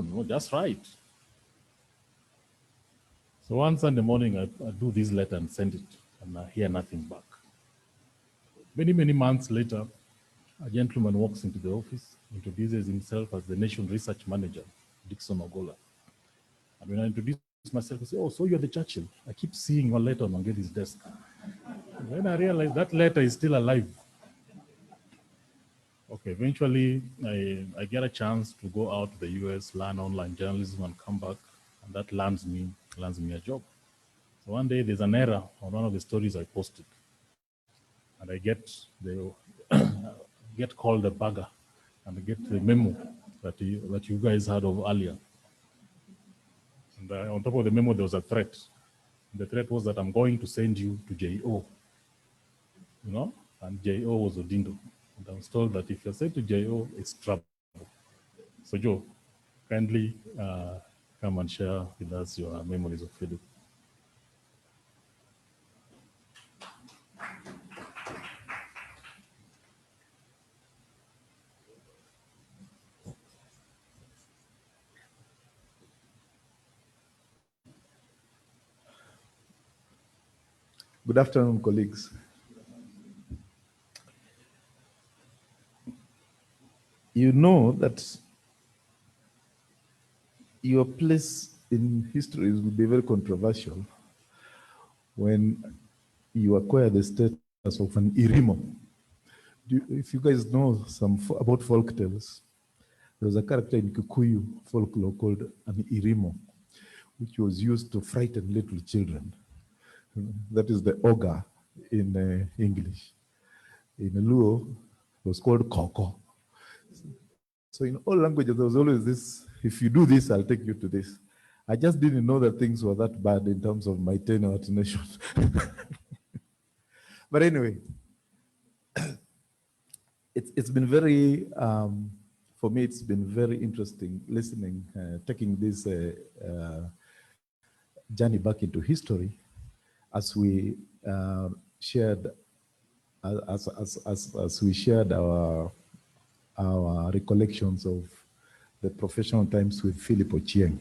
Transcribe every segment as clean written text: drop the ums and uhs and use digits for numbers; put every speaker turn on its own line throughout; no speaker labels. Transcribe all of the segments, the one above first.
no, just write. So one Sunday morning, I do this letter and send it, and I hear nothing back. Many, many months later, a gentleman walks into the office, introduces himself as the Nation Research Manager, Dixon Ogola. And when I introduce myself, I say, oh, so you're the Churchill. I keep seeing your letter on Wangedi's desk. And then I realized that letter is still alive. Okay, eventually I get a chance to go out to the US, learn online journalism and come back, and that lands me a job. So one day there's an error on one of the stories I posted, and I get called a bugger, and I get the memo that you guys heard of earlier. And on top of the memo, there was a threat. The threat was that I'm going to send you to J.O., you know, and J.O. was Odindo. And I was told that if you're sent to J.O., it's trouble. So Joe, kindly come and share with us your memories of Philip.
Good afternoon, colleagues. You know that your place in history will be very controversial when you acquire the status of an Irimo. If you guys know about folk tales, there was a character in Kikuyu folklore called an Irimo, which was used to frighten little children. That is the ogre in English. In Luo, it was called Koko. So in all languages, there was always this, if you do this, I'll take you to this. I just didn't know that things were that bad in terms of my tenure at Nation. But anyway, it's been very, for me, it's been very interesting listening, taking this journey back into history as we shared, as we shared our recollections of the professional times with Philip Ochieng.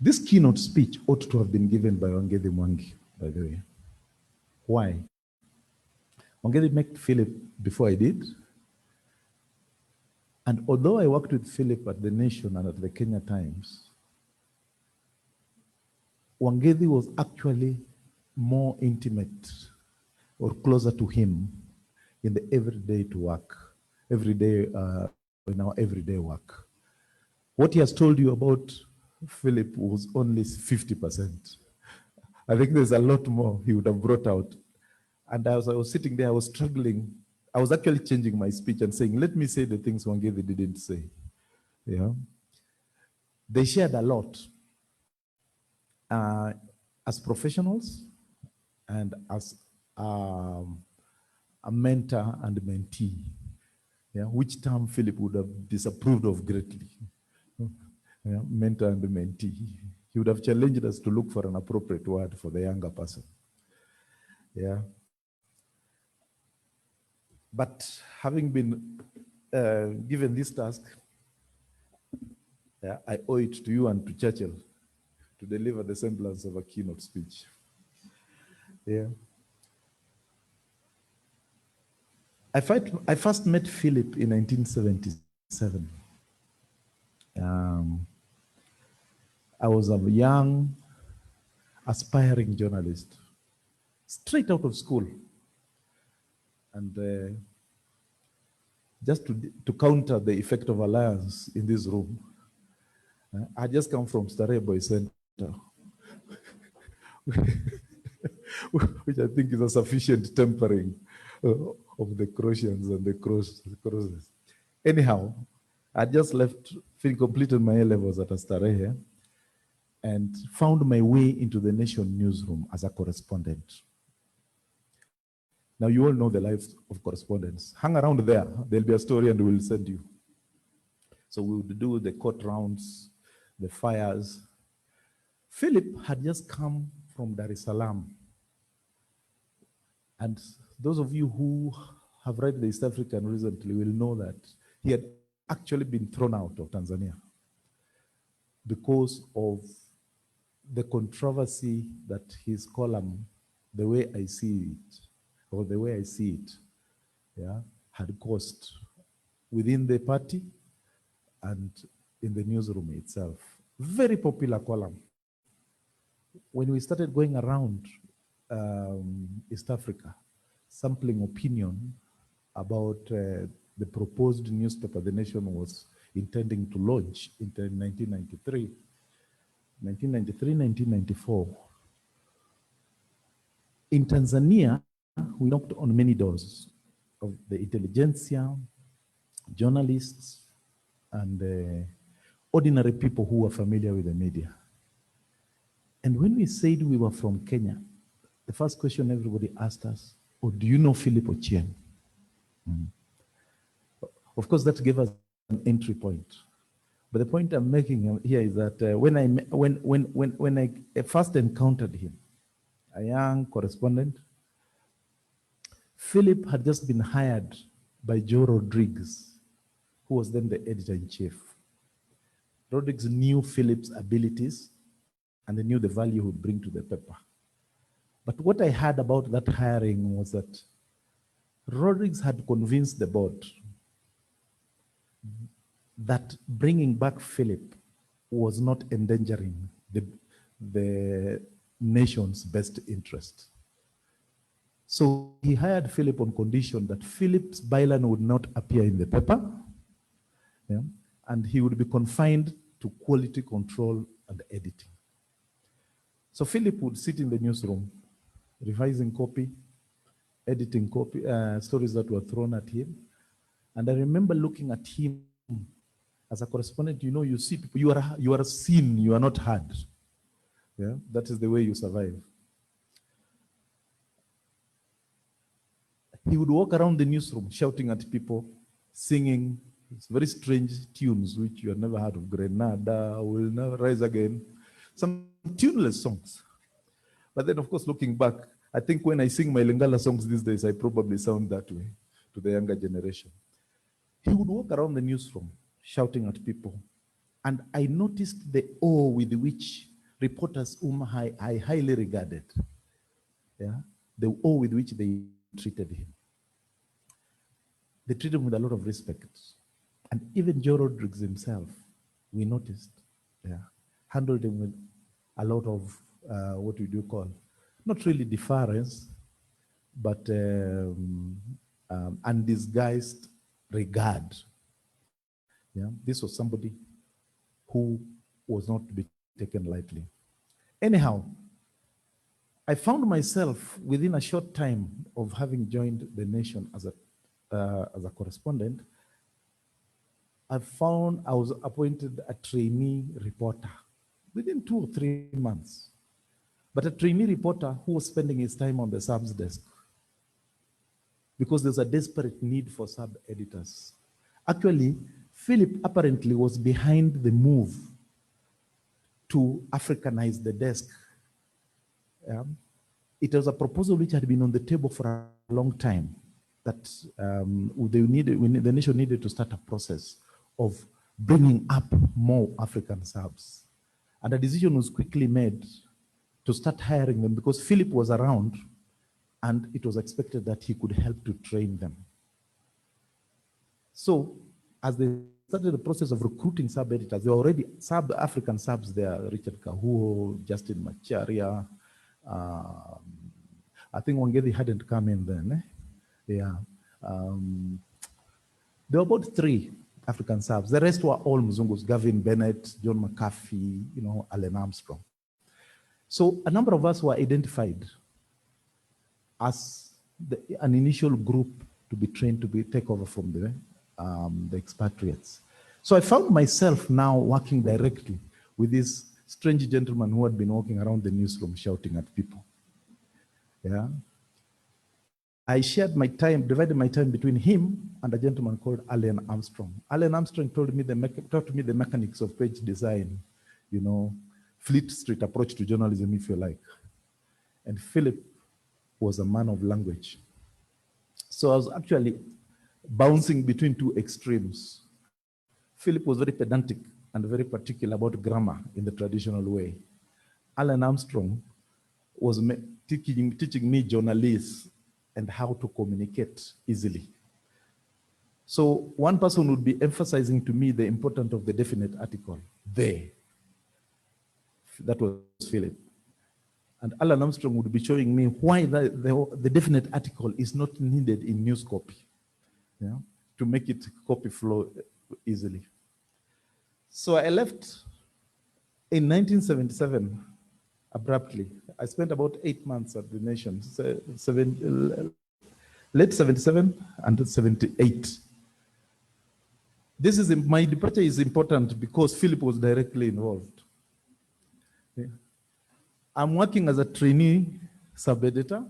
This keynote speech ought to have been given by Wangedi Mwangi, by the way. Why? Wangedi met Philip before I did. And although I worked with Philip at the Nation and at the Kenya Times, Wangedi was actually more intimate or closer to him in the everyday work. In our everyday work. What he has told you about Philip was only 50%. I think there's a lot more he would have brought out. And as I was sitting there, I was struggling. I was actually changing my speech and saying, let me say the things Wangedi didn't say. Yeah. They shared a lot as professionals and as a mentor and mentee. Yeah, which term Philip would have disapproved of greatly. Yeah, mentor and mentee. He would have challenged us to look for an appropriate word for the younger person. Yeah. But having been given this task, yeah, I owe it to you and to Churchill to deliver the semblance of a keynote speech. Yeah. I first met Philip in 1977. I was a young, aspiring journalist, straight out of school. And just to counter the effect of alliance in this room, I just come from Starehe Boy Center, which I think is a sufficient tempering of the Croatians and the crosses. Anyhow, I just completed my A-levels at Starehe and found my way into the Nation newsroom as a correspondent. Now you all know the life of correspondents. Hang around there, there'll be a story and we'll send you. So we would do the court rounds, the fires. Philip had just come from Dar es Salaam. And those of you who have read the East African recently will know that he had actually been thrown out of Tanzania. because of the controversy that his column, the way I see it, or the way I see it, yeah, had caused within the party and in the newsroom itself. Very popular column. When we started going around East Africa, sampling opinion about the proposed newspaper the nation was intending to launch in 1993, 1994. In Tanzania, we knocked on many doors of the intelligentsia, journalists, and ordinary people who were familiar with the media. And when we said we were from Kenya, the first question everybody asked us, oh, do you know Philip Ochieng? Of course, that gave us an entry point. But the point I'm making here is that when I first encountered him, a young correspondent, Philip had just been hired by Joe Rodriguez, who was then the editor-in-chief. Rodriguez knew Philip's abilities and they knew the value he would bring to the paper. But what I heard about that hiring was that Rodriguez had convinced the board that bringing back Philip was not endangering the nation's best interest. So he hired Philip on condition that Philip's byline would not appear in the paper, yeah, and he would be confined to quality control and editing. So Philip would sit in the newsroom, revising copy, editing copy, stories that were thrown at him. And I remember looking at him as a correspondent. You know, you see people, you are seen, you are not heard. Yeah, that is the way you survive. He would walk around the newsroom shouting at people, singing very strange tunes which you have never heard of. Grenada will never rise again. Some tuneless songs. But then, of course, looking back, I think when I sing my Lingala songs these days, I probably sound that way to the younger generation. He would walk around the newsroom shouting at people. And I noticed the awe with which reporters whom I highly regarded, yeah, the awe with which they treated him. They treated him with a lot of respect. And even Joe Rodriguez himself, we noticed, yeah, handled him with a lot of, what would you call, not really deference, but undisguised regard. Yeah, this was somebody who was not to be taken lightly. Anyhow, I found myself within a short time of having joined the nation as a correspondent, I found I was appointed a trainee reporter within 2 or 3 months. But a trainee reporter who was spending his time on the subs desk because there's a desperate need for sub-editors. Actually, Philip apparently was behind the move to Africanize the desk. It was a proposal which had been on the table for a long time, that the nation needed to start a process of bringing up more African subs. And a decision was quickly made to start hiring them because Philip was around and it was expected that he could help to train them. So as they started the process of recruiting sub-editors, there were already sub-African subs there, Richard Kahuho, Justin Macharia, I think Wangedi hadn't come in then. Yeah. There were about 3 African subs. The rest were all Mzungus, Gavin Bennett, John McAfee, Allen Armstrong. So a number of us were identified as an initial group to be trained to take over from the expatriates. So I found myself now working directly with this strange gentleman who had been walking around the newsroom shouting at people. Yeah. I shared my time, divided my time between him and a gentleman called Allen Armstrong. Allen Armstrong taught me the mechanics of page design, Fleet Street approach to journalism, if you like. And Philip was a man of language. So I was actually bouncing between 2 extremes. Philip was very pedantic and very particular about grammar in the traditional way. Alan Armstrong was teaching me journalists and how to communicate easily. So one person would be emphasizing to me the importance of the definite article, they. That was Philip. And Alan Armstrong would be showing me why the definite article is not needed in news copy, yeah, to make it copy flow easily. So I left in 1977 abruptly. I spent about 8 months at the Nation, late 77 and 78. My departure is important because Philip was directly involved. Yeah. I'm working as a trainee sub-editor,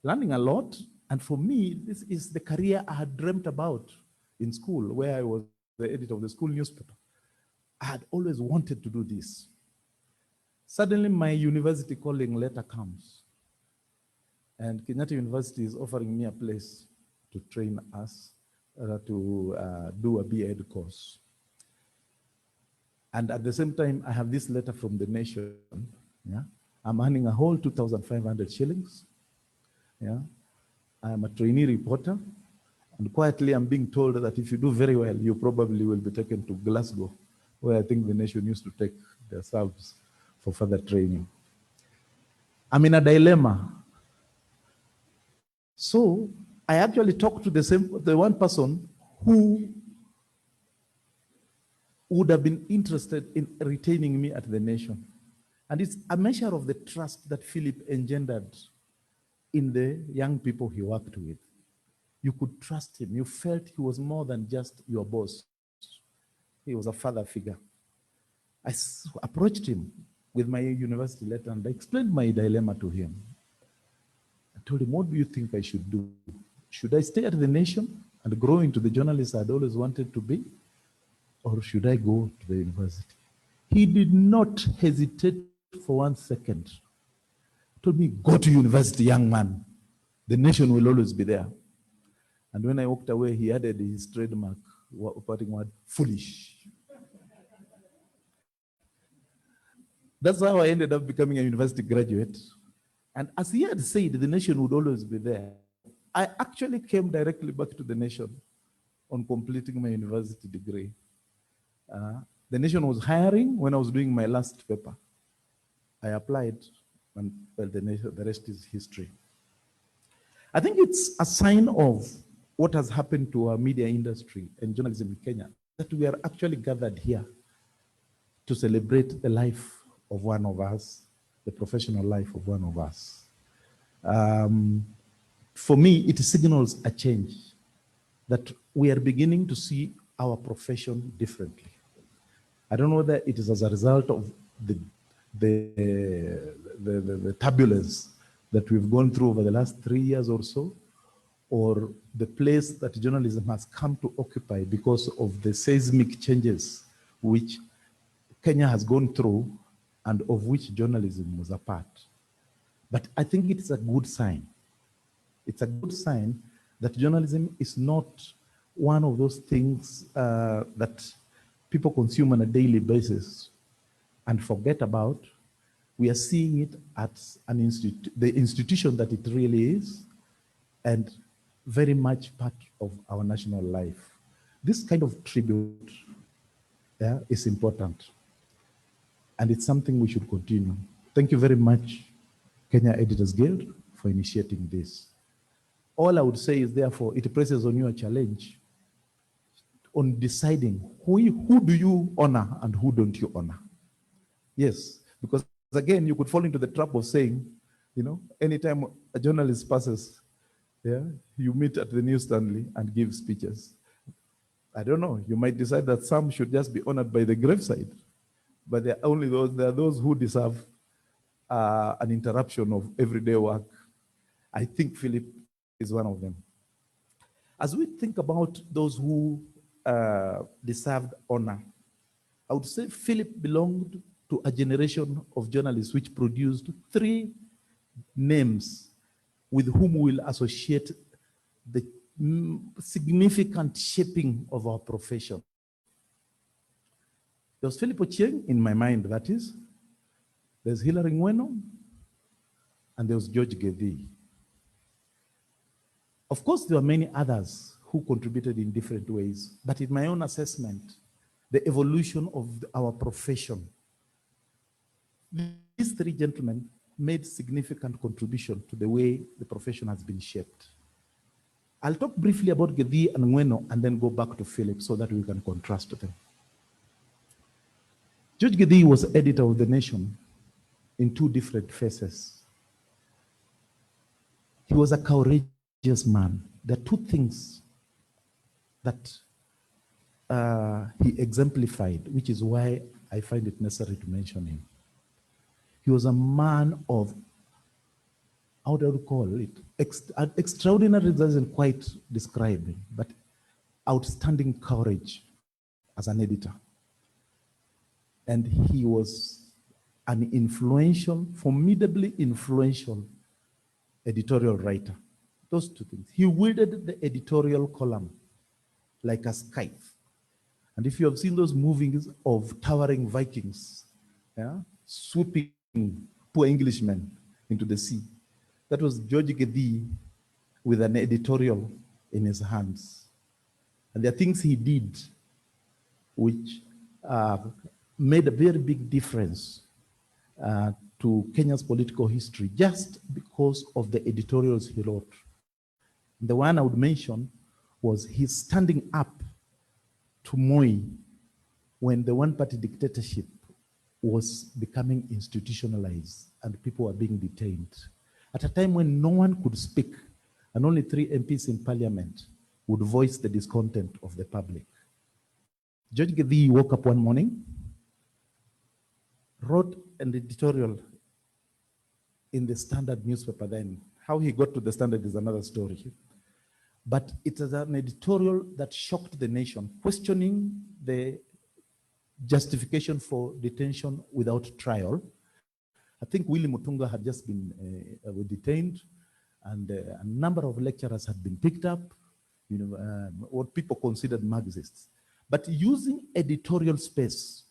learning a lot. And for me, this is the career I had dreamt about in school, where I was the editor of the school newspaper. I had always wanted to do this. Suddenly, my university calling letter comes. And Kenyatta University is offering me a place to train us, to do a B.Ed course. And at the same time, I have this letter from the Nation. Yeah? I'm earning a whole 2,500 shillings. Yeah? I'm a trainee reporter. And quietly, I'm being told that if you do very well, you probably will be taken to Glasgow, where I think the Nation used to take their subs for further training. I'm in a dilemma. So I actually talked to the one person who would have been interested in retaining me at the Nation. And it's a measure of the trust that Philip engendered in the young people he worked with. You could trust him. You felt he was more than just your boss. He was a father figure. I approached him with my university letter and I explained my dilemma to him. I told him, what do you think I should do? Should I stay at the Nation and grow into the journalist I'd always wanted to be? Or should I go to the university? He did not hesitate for 1 second. He told me, go to university, young man. The Nation will always be there. And when I walked away, he added his trademark, parting word, foolish. That's how I ended up becoming a university graduate. And as he had said, the Nation would always be there. I actually came directly back to the Nation on completing my university degree. The Nation was hiring when I was doing my last paper. I applied, and well, the rest is history. I think it's a sign of what has happened to our media industry and journalism in Kenya, that we are actually gathered here to celebrate the life of one of us, the professional life of one of us. For me, it signals a change, that we are beginning to see our profession differently. I don't know whether it is as a result of the turbulence that we've gone through over the last 3 years or so, or the place that journalism has come to occupy because of the seismic changes which Kenya has gone through and of which journalism was a part. But I think it's a good sign. It's a good sign that journalism is not one of those things that people consume on a daily basis and forget about. We are seeing it as the institution that it really is, and very much part of our national life. This kind of tribute is important, and it's something we should continue. Thank you very much, Kenya Editors Guild, for initiating this. All I would say is, therefore, it places on you a challenge on deciding who do you honor and who don't you honor. Yes, because again, you could fall into the trap of saying, anytime a journalist passes, you meet at the newsstand and give speeches. I don't know, you might decide that some should just be honored by the graveside, but there are those who deserve an interruption of everyday work. I think Philip is one of them. As we think about those who deserved honor, I would say Philip belonged to a generation of journalists which produced 3 names with whom we'll associate the significant shaping of our profession. There was Philip Ochieng in my mind, that is. There's Hilary Ngweno, and there was George Gethii. Of course, there were many others who contributed in different ways, but in my own assessment, the evolution of our profession, these three gentlemen made significant contribution to the way the profession has been shaped. I'll talk briefly about Gethii and Ngweno and then go back to Philip so that we can contrast them. George Gethii was editor of The Nation in two different phases. He was a courageous man. There are two things that he exemplified, which is why I find it necessary to mention him. He was a man of, how do I call it? Extraordinary doesn't quite describe him, but outstanding courage as an editor. And he was an influential, formidably influential editorial writer. Those two things. He wielded the editorial column like a scythe. And if you have seen those movies of towering Vikings, yeah, swooping poor Englishmen into the sea, that was George Gethii with an editorial in his hands. And there are things he did which made a very big difference to Kenya's political history just because of the editorials he wrote. The one I would mention was his standing up to Moi when the one-party dictatorship was becoming institutionalized and people were being detained. At a time when no one could speak and only 3 MPs in parliament would voice the discontent of the public. George Gethii woke up one morning, wrote an editorial in the Standard newspaper then. How he got to the Standard is another story. But it is an editorial that shocked the nation, questioning the justification for detention without trial. I think Willie Mutunga had just been detained, and a number of lecturers had been picked up, what people considered Marxists. But using editorial space,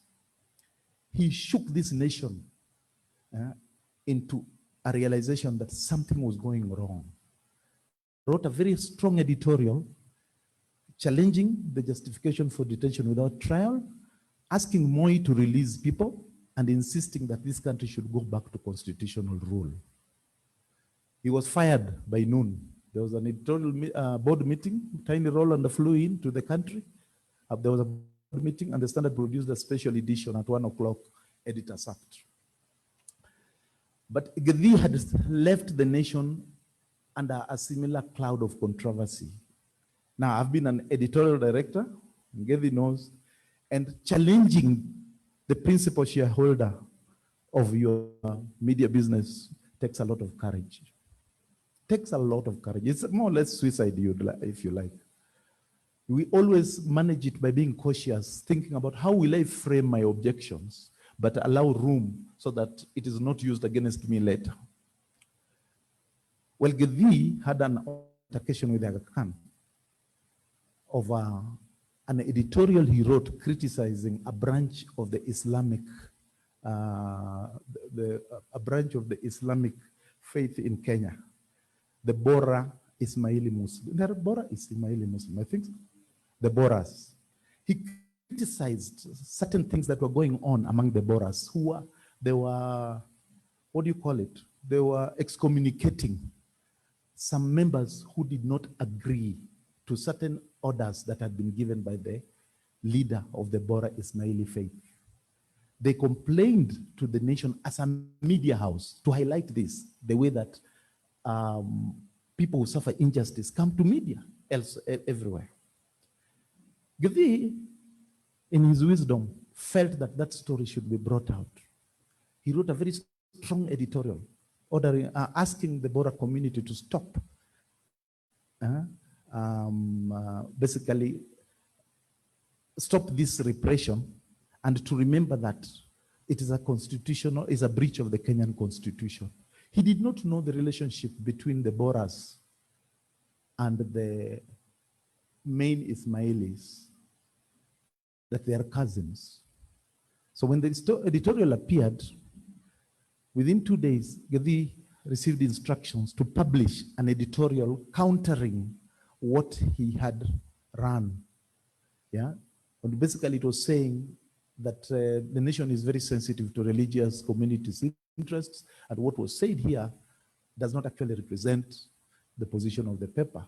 he shook this nation into a realization that something was going wrong. Wrote a very strong editorial challenging the justification for detention without trial, asking Moi to release people, and insisting that this country should go back to constitutional rule. He was fired by noon. There was an editorial board meeting. Tiny Roland flew in to the country. There was a board meeting, and the Standard produced a special edition at 1 o'clock, editor sacked. But Gethii had left the nation under a similar cloud of controversy. Now, I've been an editorial director, Gethii knows, and challenging the principal shareholder of your media business takes a lot of courage. Takes a lot of courage. It's more or less suicide, if you like. We always manage it by being cautious, thinking about how will I frame my objections, but allow room so that it is not used against me later. Well, Gethii had an altercation with Aga Khan of an editorial he wrote criticizing a branch of the Islamic, a branch of the Islamic faith in Kenya, the Bora Ismaili Muslim. The Bora Ismaili Muslim, I think so. The Boras. He criticized certain things that were going on among the Boras, they were, what do you call it? They were excommunicating some members who did not agree to certain orders that had been given by the leader of the Bora Ismaili faith. They complained to the nation as a media house to highlight this, the way that people who suffer injustice come to media everywhere. Gethii, in his wisdom, felt that that story should be brought out. He wrote a very strong editorial, ordering, asking the Bora community to stop, basically stop this repression, and to remember that it is a breach of the Kenyan constitution. He did not know the relationship between the Boras and the main Ismailis, that they are cousins. So when the editorial appeared, within 2 days, Gedi received instructions to publish an editorial countering what he had run. Yeah, and basically it was saying that the nation is very sensitive to religious communities' interests, and what was said here does not actually represent the position of the paper.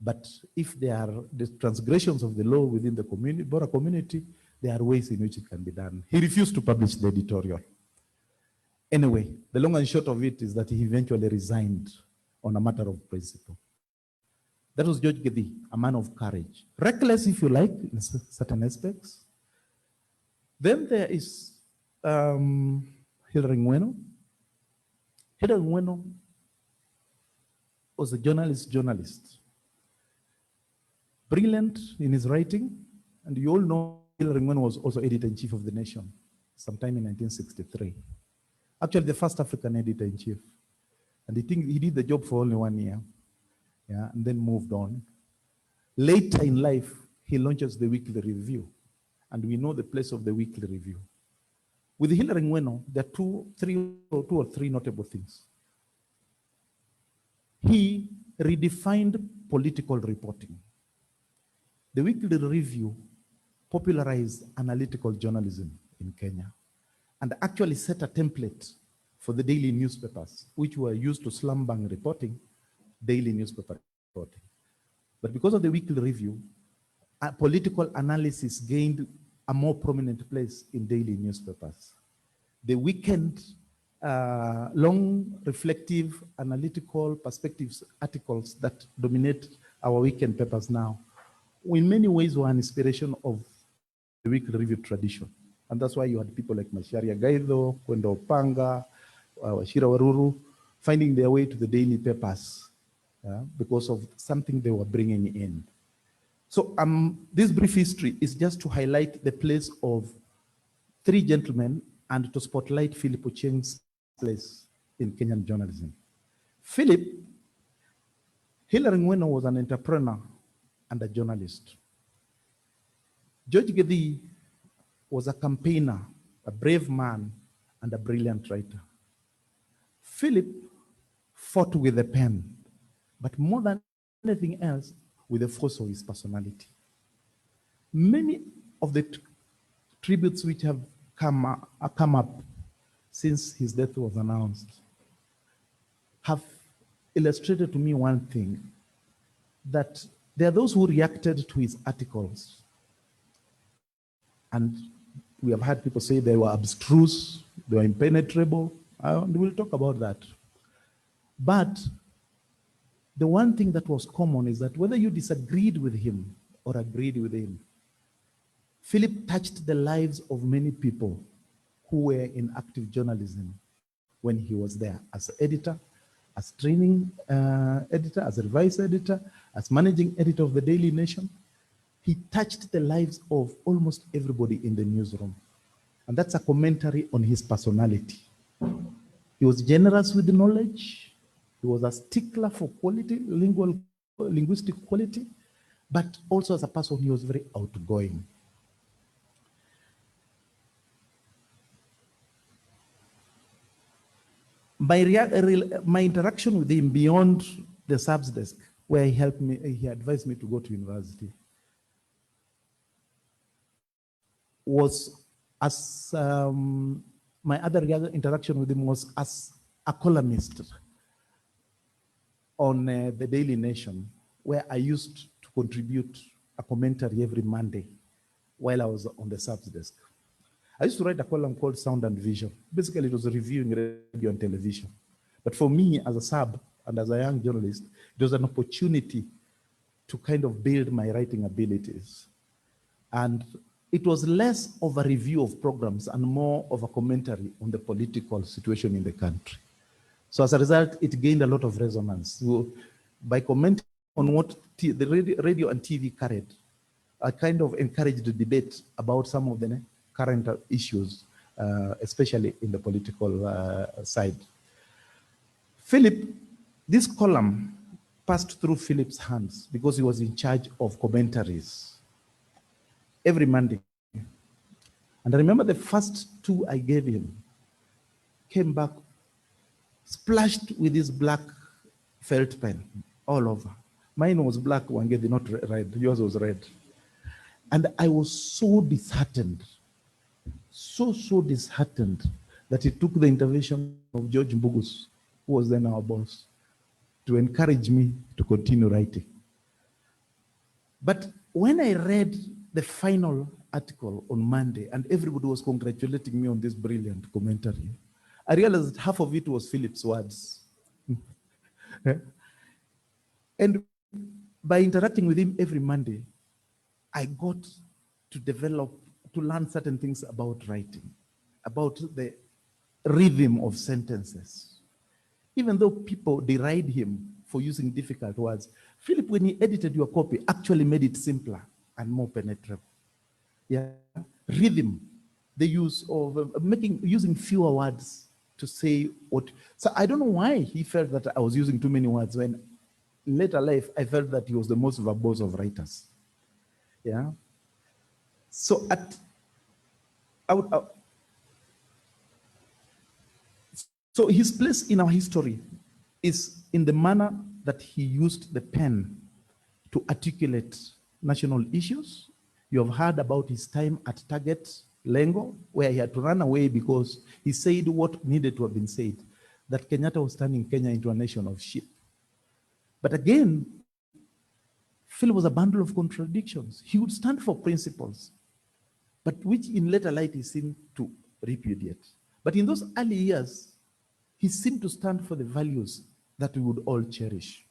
But if there are the transgressions of the law within the community, Bora community, there are ways in which it can be done. He refused to publish the editorial. Anyway, the long and short of it is that he eventually resigned on a matter of principle. That was George Gedi, a man of courage. Reckless, if you like, in certain aspects. Then there is Hilary Ngweno. Hilary Ngweno was a journalist. Brilliant in his writing, and you all know Hilary Ngweno was also editor-in-chief of The Nation sometime in 1963. Actually, the first African editor-in-chief. And he did the job for only 1 year, yeah, and then moved on. Later in life, he launches the Weekly Review, and we know the place of the Weekly Review. With Hilary Ngweno, there are two or three notable things. He redefined political reporting. The Weekly Review popularized analytical journalism in Kenya and actually set a template for the daily newspapers, which were used to slam bang reporting, daily newspaper reporting. But because of the Weekly Review, political analysis gained a more prominent place in daily newspapers. The weekend, long, reflective, analytical perspectives articles that dominate our weekend papers now, in many ways were an inspiration of the Weekly Review tradition. And that's why you had people like Macharia Gaido, Kwenda Opanga, Wachira Waruru, finding their way to the daily papers because of something they were bringing in. So this brief history is just to highlight the place of three gentlemen and to spotlight Philip Ochieng's place in Kenyan journalism. Hilary Ngweno was an entrepreneur and a journalist. George Gedi was a campaigner, a brave man, and a brilliant writer. Philip fought with a pen, but more than anything else, with the force of his personality. Many of the tributes which have come up since his death was announced have illustrated to me one thing, that there are those who reacted to his articles, and we have had people say they were abstruse, they were impenetrable, and we'll talk about that. But the one thing that was common is that whether you disagreed with him or agreed with him, Philip touched the lives of many people who were in active journalism when he was there as editor, as training editor, as a vice editor, as managing editor of the Daily Nation. He touched the lives of almost everybody in the newsroom. And that's a commentary on his personality. He was generous with knowledge. He was a stickler for quality, linguistic quality, but also as a person, he was very outgoing. My interaction with him beyond the subs desk, where he advised me to go to university, was as my other interaction with him was as a columnist on the Daily Nation, where I used to contribute a commentary every Monday while I was on the subs desk. I used to write a column called Sound and Vision. Basically, it was reviewing radio and television. But for me, as a sub and as a young journalist, it was an opportunity to kind of build my writing abilities. And it was less of a review of programs and more of a commentary on the political situation in the country. So as a result, it gained a lot of resonance. So by commenting on what the radio and TV carried, I kind of encouraged the debate about some of the current issues, especially in the political side. This column passed through Philip's hands because he was in charge of commentaries every Monday. And I remember the first 2 I gave him came back splashed with this black felt pen all over. Mine was black, Wangedi, not red. Yours was red. And I was so disheartened, so disheartened that it took the intervention of George Mbugus, who was then our boss, to encourage me to continue writing. But when I read the final article on Monday and everybody was congratulating me on this brilliant commentary, I realized that half of it was Philip's words. And by interacting with him every Monday, I got to develop, to learn certain things about writing, about the rhythm of sentences. Even though people deride him for using difficult words, Philip, when he edited your copy, actually made it simpler and more penetrable. Yeah, rhythm, the use of using fewer words to say what. So I don't know why he felt that I was using too many words when in later life I felt that he was the most verbose of writers. Yeah. So so his place in our history is in the manner that he used the pen to articulate national issues. You have heard about his time at Target Lengo, where he had to run away because he said what needed to have been said, that Kenyatta was turning Kenya into a nation of sheep. But again, Phil was a bundle of contradictions. He would stand for principles, but which in later light he seemed to repudiate. But in those early years, he seemed to stand for the values that we would all cherish.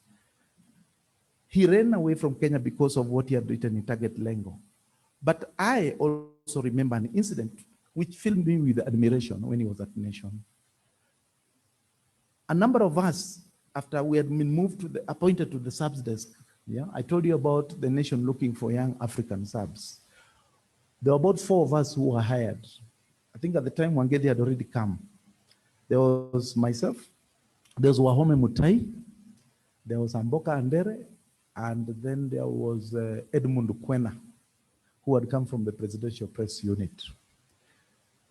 He ran away from Kenya because of what he had written in Target Lengo. But I also remember an incident which filled me with admiration when he was at Nation. A number of us, after we had been appointed to the subs desk, yeah, I told you about the Nation looking for young African subs. There were about 4 of us who were hired. I think at the time Wangedi had already come. There was myself, there was Wahome Mutai, there was Amboka Andere, and then there was Edmund Kwena, who had come from the Presidential Press Unit.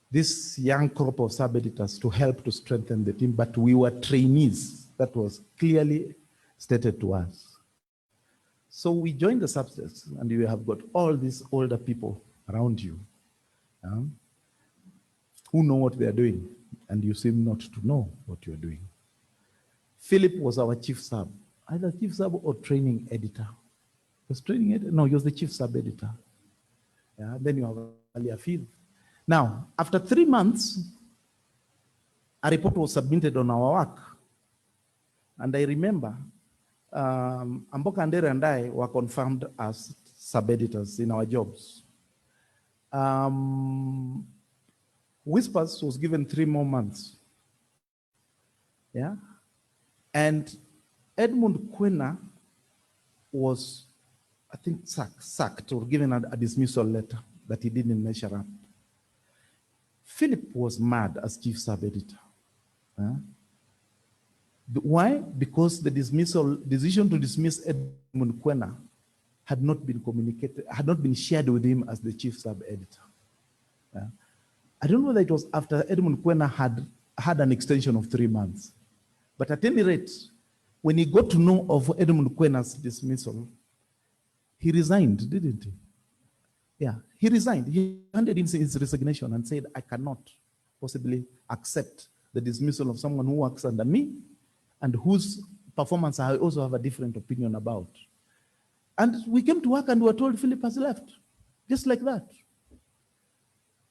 This young crop of sub-editors to help to strengthen the team, but we were trainees. That was clearly stated to us. So we joined the substance, and you have got all these older people around you who know what they are doing, and you seem not to know what you're doing. Philip was our chief sub, either chief sub or training editor. Was training editor? No, he was the chief sub editor. Yeah, then you have Ali Afid. Now, after 3 months, a report was submitted on our work. And I remember Amboka Andere and I were confirmed as sub-editors in our jobs. Whispers was given 3 more months. Yeah. And Edmund Kwena was, I think, sacked or given a dismissal letter that he didn't measure up. Philip was mad as chief sub-editor. Why? Because the decision to dismiss Edmund Kwena had not been communicated, had not been shared with him as the chief sub-editor. I don't know whether it was after Edmund Kwena had an extension of 3 months. But at any rate, when he got to know of Edmund Kwena's dismissal, he resigned, didn't he? Yeah, he resigned. He handed in his resignation and said, I cannot possibly accept the dismissal of someone who works under me and whose performance I also have a different opinion about. And we came to work and we were told Philip has left, just like that.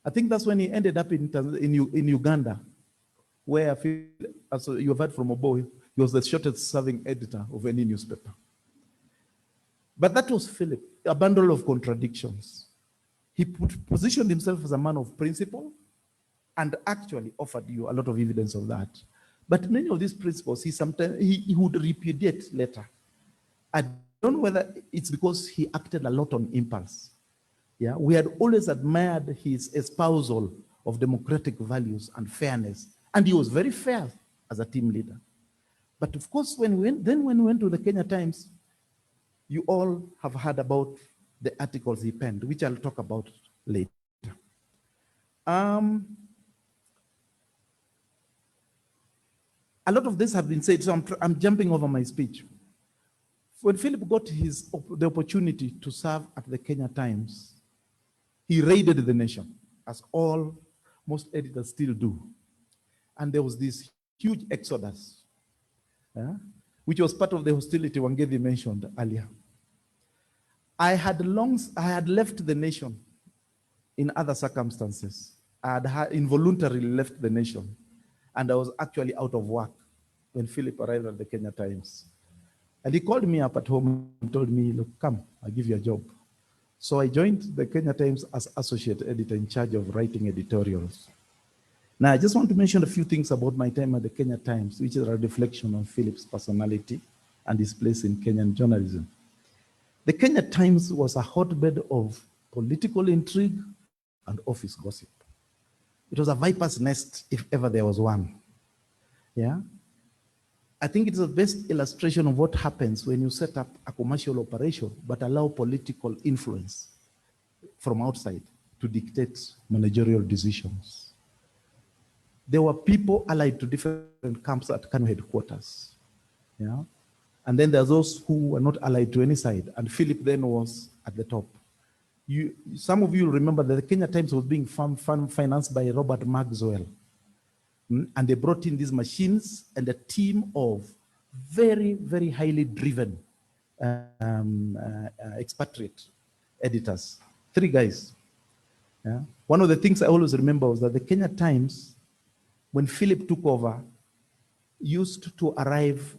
I think that's when he ended up in Uganda, where as you have heard from Obo, he was the shortest serving editor of any newspaper. But that was Philip, a bundle of contradictions. He positioned himself as a man of principle and actually offered you a lot of evidence of that. But many of these principles, he would repudiate later. I don't know whether it's because he acted a lot on impulse. Yeah, we had always admired his espousal of democratic values and fairness, and he was very fair as a team leader. But of course, when we went to the Kenya Times, you all have heard about the articles he penned, which I'll talk about later.
Um, a lot of this have been said, so I'm jumping over my speech. When Philip got the opportunity to serve at the Kenya Times, he raided the nation, as all most editors still do. And there was this huge exodus, which was part of the hostility Wangedi mentioned earlier. I had left the nation in other circumstances. I had involuntarily left the nation, and I was actually out of work when Philip arrived at the Kenya Times. And he called me up at home and told me, look, come, I'll give you a job. So I joined the Kenya Times as associate editor in charge of writing editorials. Now, I just want to mention a few things about my time at the Kenya Times, which is a reflection on Philip's personality and his place in Kenyan journalism. The Kenya Times was a hotbed of political intrigue and office gossip. It was a viper's nest, if ever there was one. Yeah? I think it's the best illustration of what happens when you set up a commercial operation, but allow political influence from outside to dictate managerial decisions. There were people allied to different camps at Kano headquarters. Yeah? And then there's those who were not allied to any side, and Philip then was at the top. Some of you remember that the Kenya Times was being financed by Robert Maxwell. And they brought in these machines and a team of very, very highly driven expatriate editors. 3 guys. Yeah? One of the things I always remember was that the Kenya Times, when Philip took over, used to arrive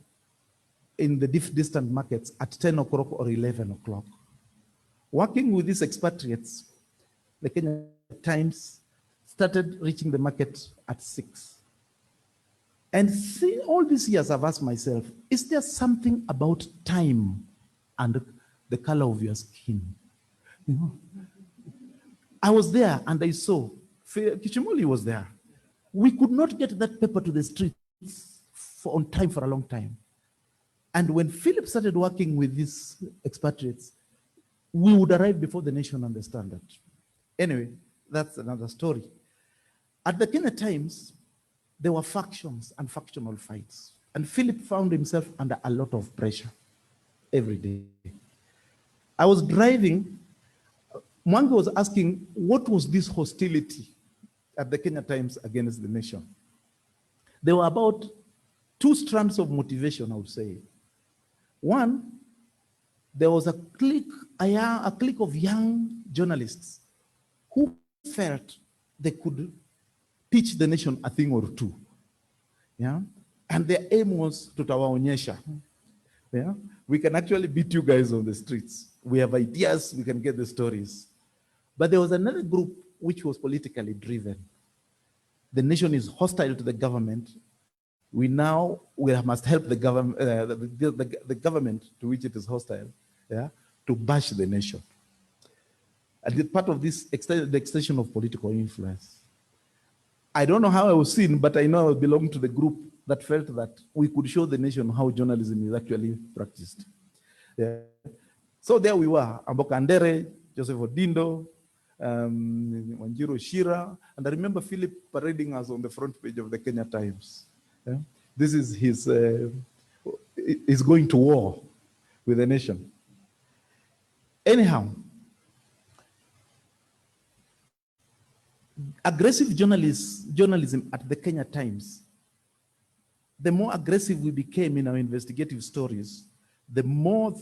in the distant markets at 10 o'clock or 11 o'clock. Working with these expatriates, the Kenya Times started reaching the market at 6. And all these years I've asked myself, is there something about time and the color of your skin? You know, I was there and I saw, Kichimoli was there. We could not get that paper to the streets on time for a long time. And when Philip started working with these expatriates, we would arrive before the nation understand that. Anyway, that's another story. At the Kenya Times, there were factions and factional fights. And Philip found himself under a lot of pressure every day. I was driving, Mwangi was asking, what was this hostility at the Kenya Times against the nation? There were about 2 strands of motivation, I would say. One, there was a clique of young journalists who felt they could teach the nation a thing or two. Yeah? And their aim was to tawaonyesha. Yeah? We can actually beat you guys on the streets. We have ideas, we can get the stories. But there was another group which was politically driven. The nation is hostile to the government. We must help the government, the government to which it is hostile, yeah, to bash the nation. And the part of this the extension of political influence. I don't know how I was seen, but I know I belong to the group that felt that we could show the nation how journalism is actually practiced. Yeah. So there we were, Amboka Andere, Joseph Odindo, Wanjiru Shira, and I remember Philip parading us on the front page of the Kenya Times. Yeah? This is he's going to war with the nation. Anyhow, aggressive journalism at the Kenya Times, the more aggressive we became in our investigative stories, the more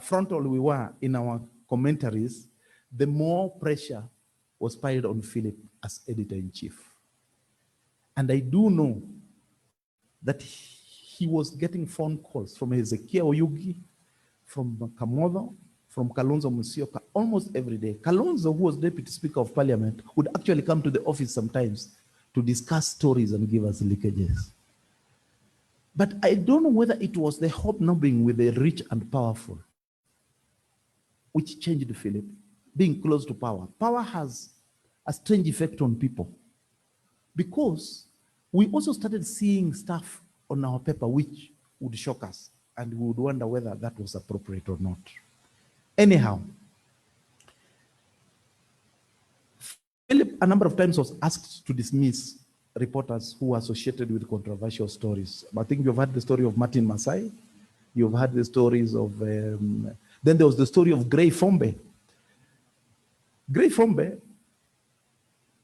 frontal we were in our commentaries, the more pressure was piled on Philip as editor-in-chief. And I do know that he was getting phone calls from Hezekiah Oyugi, from Kamodo, from Kalonzo Musyoka almost every day. Kalonzo, who was Deputy Speaker of Parliament, would actually come to the office sometimes to discuss stories and give us leakages. But I don't know whether it was the hobnobbing with the rich and powerful which changed Philip, being close to power. Power has a strange effect on people because we also started seeing stuff on our paper which would shock us and we would wonder whether that was appropriate or not. Anyhow, Philip, a number of times, was asked to dismiss reporters who were associated with controversial stories. I think you've heard the story of Martin Masai. You've heard the stories of, then there was the story of Gray Fombe. Gray Fombe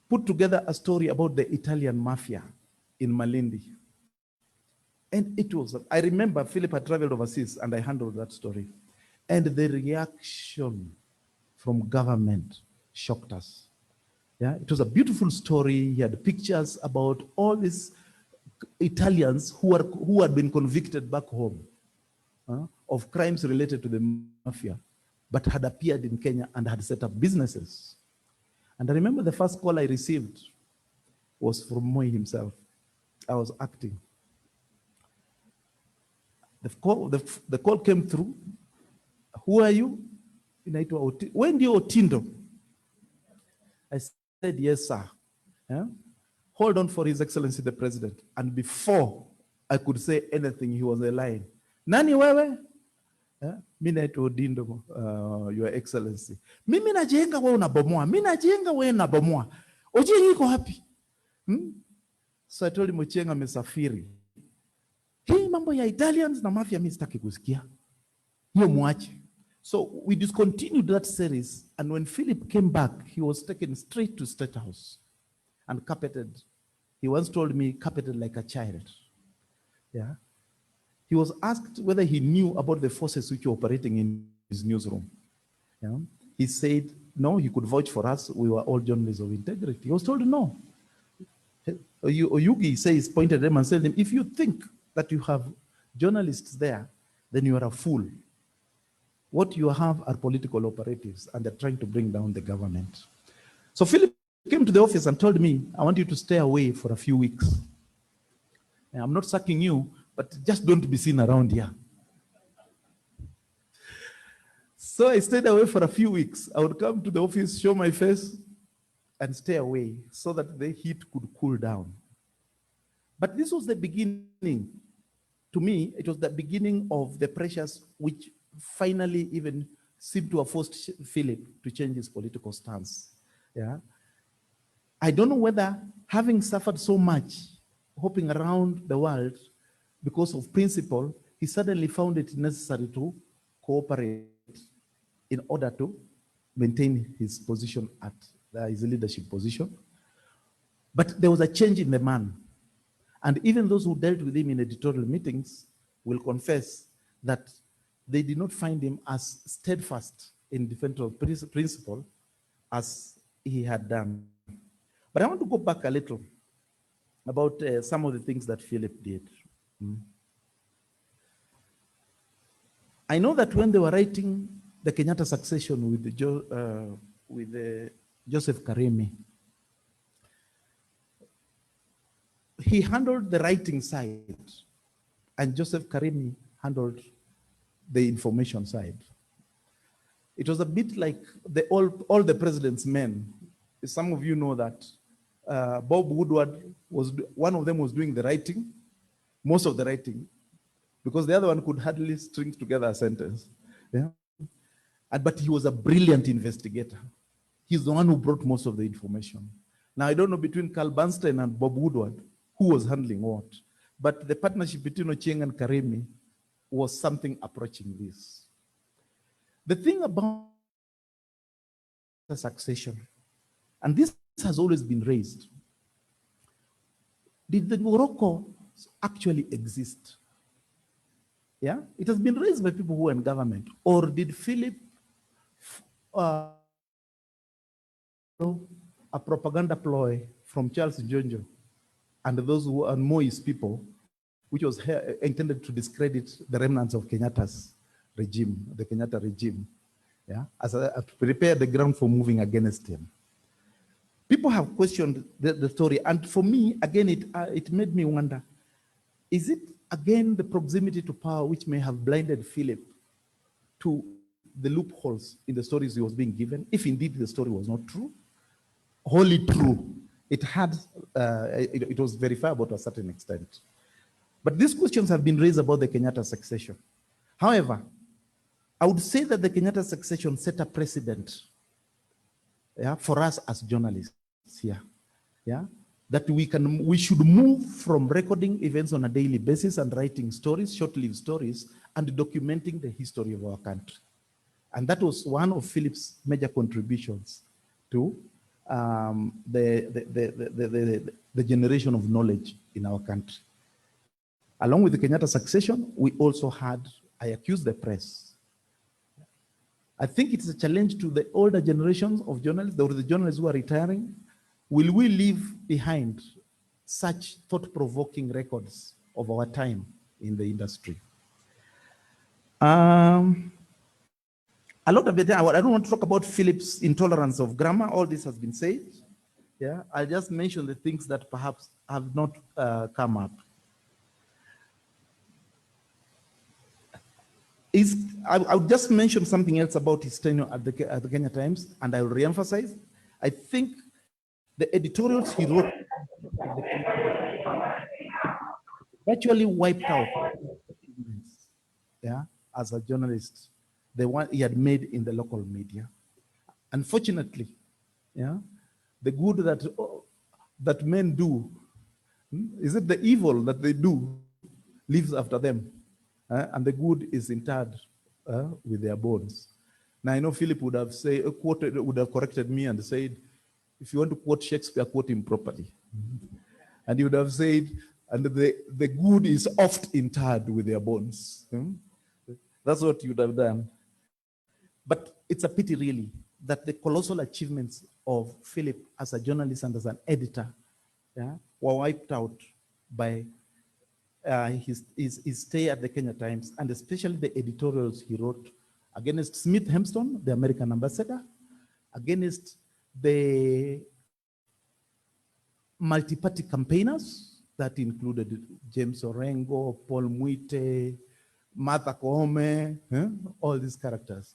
put together a story about the Italian mafia in Malindi. And it was, I remember Philip had traveled overseas and I handled that story. And the reaction from government shocked us. Yeah, it was a beautiful story. He had pictures about all these Italians who had been convicted back home of crimes related to the mafia, but had appeared in Kenya and had set up businesses. And I remember the first call I received was from Moi himself. I was acting. The call came through. Who are you? When do you Odindo? I said, yes, sir. Yeah? Hold on for His Excellency the President. And before I could say anything, he was a line. Nani wewe? Mimi naitwa Odindo, Your Excellency. Mimi najenga wewe unabomoa. Mimi najenga wewe unabomoa. Ochieng iko wapi? So I told him Ochieng amesafiri. Hii mambo ya Italians na mafia mimi sitaki kusikia. Hiyo muache. So we discontinued that series, and when Philip came back, he was taken straight to State House and carpeted. He once told me, carpeted like a child. Yeah. He was asked whether he knew about the forces which were operating in his newsroom. Yeah. He said, no, he could vouch for us. We were all journalists of integrity. He was told no. Oyugi says, pointed at them and said, if you think that you have journalists there, then you are a fool. What you have are political operatives, and they're trying to bring down the government. So Philip came to the office and told me, I want you to stay away for a few weeks. And I'm not sacking you, but just don't be seen around here. So I stayed away for a few weeks. I would come to the office, show my face, and stay away so that the heat could cool down. But this was the beginning. To me, it was the beginning of the pressures which finally even seemed to have forced Philip to change his political stance. Yeah. I don't know whether, having suffered so much, hopping around the world because of principle, he suddenly found it necessary to cooperate in order to maintain his position at his leadership position. But there was a change in the man. And even those who dealt with him in editorial meetings will confess that they did not find him as steadfast in defense of principle as he had done. But I want to go back a little about some of the things that Philip did. I know that when they were writing the Kenyatta succession with Joseph Karemi, he handled the writing side, and Joseph Karemi handled the information side. It was a bit like all the president's men. Some of you know that Bob Woodward one of them was doing the writing, most of the writing, because the other one could hardly string together a sentence. Yeah? But he was a brilliant investigator. He's the one who brought most of the information. Now, I don't know between Carl Bernstein and Bob Woodward who was handling what, but the partnership between Ochieng and Karemi was something approaching this. The thing about the succession, and this has always been raised, did the Morocco actually exist? Yeah, it has been raised by people who are in government. Or did Philip a propaganda ploy from Charles Njonjo and those who are Moi's people, which was intended to discredit the remnants of Kenyatta's regime, the Kenyatta regime, yeah, as to prepare the ground for moving against him. People have questioned the story, and for me, again, it made me wonder, is it, again, the proximity to power which may have blinded Philip to the loopholes in the stories he was being given, if indeed the story was not true, wholly true? It had, it was verifiable to a certain extent. But these questions have been raised about the Kenyatta succession. However, I would say that the Kenyatta succession set a precedent, yeah, for us as journalists. here. Yeah, that we should move from recording events on a daily basis and writing stories, short-lived stories, and documenting the history of our country. And that was one of Philip's major contributions to the generation of knowledge in our country. Along with the Kenyatta succession, we also had, I accuse the press. I think it's a challenge to the older generations of journalists, or the journalists who are retiring. Will we leave behind such thought-provoking records of our time in the industry? A lot of it, I don't want to talk about Philip's intolerance of grammar. All this has been said. Yeah, I'll just mention the things that perhaps have not come up. I would just mention something else about his tenure at the Kenya Times, and I will re-emphasize. I think the editorials he wrote virtually wiped out, yeah, as a journalist, the one he had made in the local media. Unfortunately, yeah, the good that men do, is it the evil that they do lives after them, and the good is interred with their bones. Now I know Philip would have would have corrected me and said, if you want to quote Shakespeare, quote him properly. And he would have said, and the good is oft interred with their bones. That's what you would have done. But it's a pity, really, that the colossal achievements of Philip as a journalist and as an editor, yeah, were wiped out by his stay at the Kenya Times, and especially the editorials he wrote against Smith Hempston, the American ambassador, against the multi-party campaigners that included James Orengo, Paul Mwite, Martha Koome, all these characters,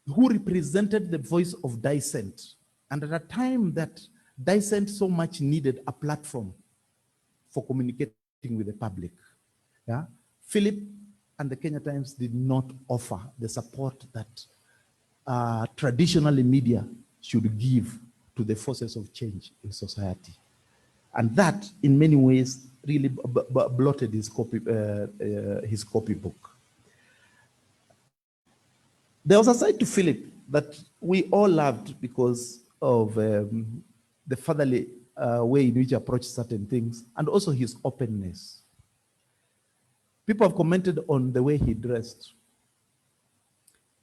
who represented the voice of dissent. And at a time that dissent so much needed a platform for communicating with the public, yeah, Philip and the Kenya Times did not offer the support that traditionally media should give to the forces of change in society. And that, in many ways, really blotted his copybook. There was a side to Philip that we all loved because of the fatherly way in which he approached certain things, and also his openness. People have commented on the way he dressed.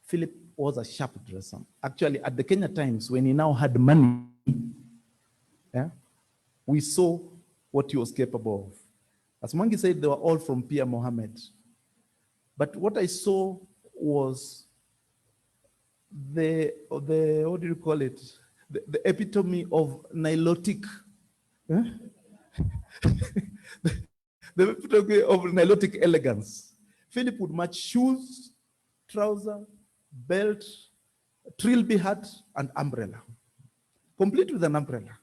Philip was a sharp dresser. Actually, at the Kenya Times, when he now had money, yeah, we saw what he was capable of. As Mwangi said, they were all from Pierre Mohammed. But what I saw was the what do you call it? The epitome of Nilotic. Huh? The epitome of Nilotic elegance. Philip would match shoes, trouser, belt, trilby hat, and umbrella. Complete with an umbrella.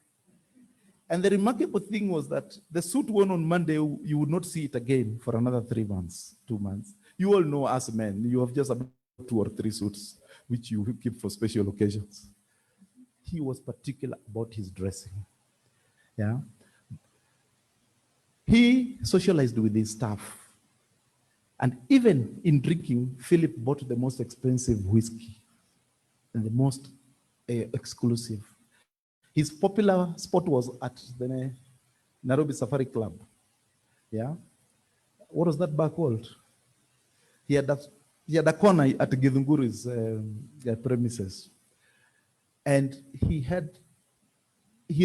And the remarkable thing was that the suit worn on Monday, you would not see it again for another 3 months, 2 months. You all know us men, you have just about 2 or 3 suits, which you keep for special occasions. He was particular about his dressing. Yeah. He socialized with his staff. And even in drinking, Philip bought the most expensive whiskey and the most exclusive. His popular spot was at the Nairobi Safari Club. Yeah. What was that bar called? He had a corner at Githunguru's premises. And he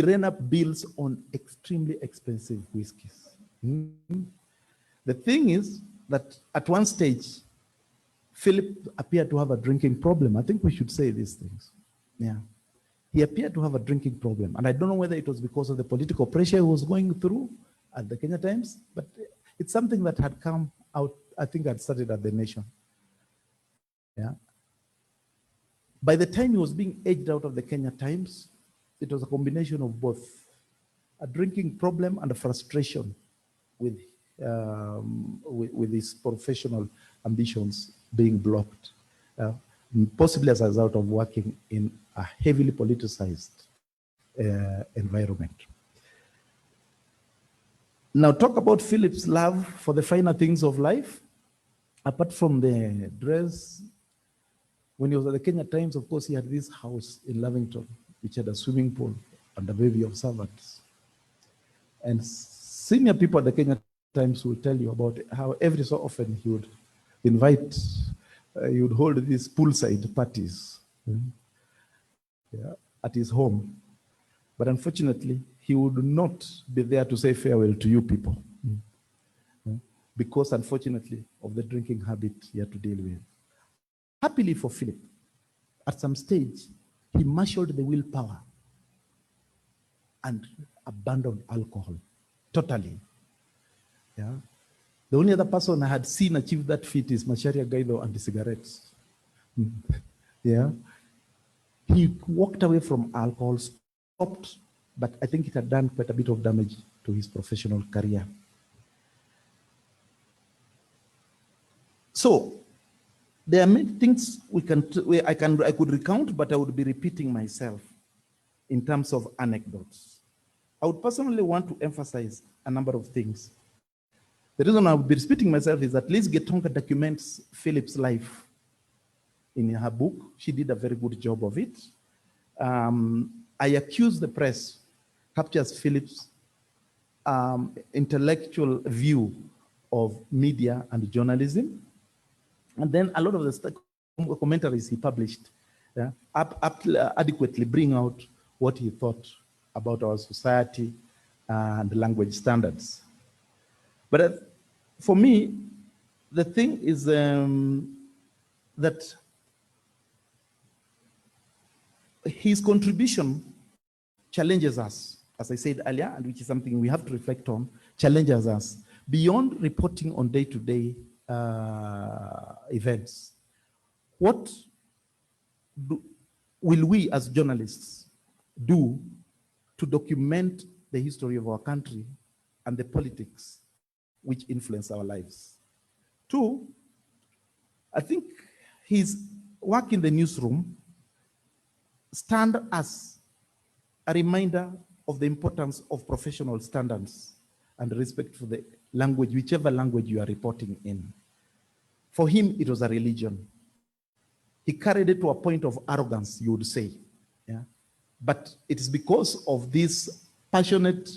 ran up bills on extremely expensive whiskeys. The thing is that at one stage, Philip appeared to have a drinking problem. I think we should say these things. Yeah. He appeared to have a drinking problem. And I don't know whether it was because of the political pressure he was going through at the Kenya Times, but it's something that had come out, I think had started at the Nation. Yeah. By the time he was being edged out of the Kenya Times, it was a combination of both a drinking problem and a frustration with his professional ambitions being blocked, possibly as a result of working in a heavily politicized environment. Now talk about Philip's love for the finer things of life. Apart from the dress, when he was at the Kenya Times, of course, he had this house in Lavington, which had a swimming pool and a bevy of servants. And senior people at the Kenya Times will tell you about how every so often he would invite, he would hold these poolside parties at his home. But unfortunately, he would not be there to say farewell to you people. Because unfortunately of the drinking habit he had to deal with. Happily for Philip, at some stage, he marshaled the willpower and abandoned alcohol totally. Yeah. The only other person I had seen achieve that feat is Macharia Gaido and the cigarettes. Yeah. He walked away from alcohol, stopped, but I think it had done quite a bit of damage to his professional career. So there are many things I could recount, but I would be repeating myself in terms of anecdotes. I would personally want to emphasize a number of things. The reason I would be repeating myself is that Liz Getonga documents Philip's life in her book. She did a very good job of it. I accuse the press captures Philip's intellectual view of media and journalism. And then a lot of the commentaries he published adequately bring out what he thought about our society and language standards. But for me, the thing is that his contribution challenges us, as I said earlier, and which is something we have to reflect on, challenges us beyond reporting on day-to-day events. What will we as journalists do to document the history of our country and the politics which influence our lives? Two, I think his work in the newsroom stand as a reminder of the importance of professional standards and respect for the language, whichever language you are reporting in. For him, it was a religion. He carried it to a point of arrogance, you would say. Yeah? But it is because of this passionate,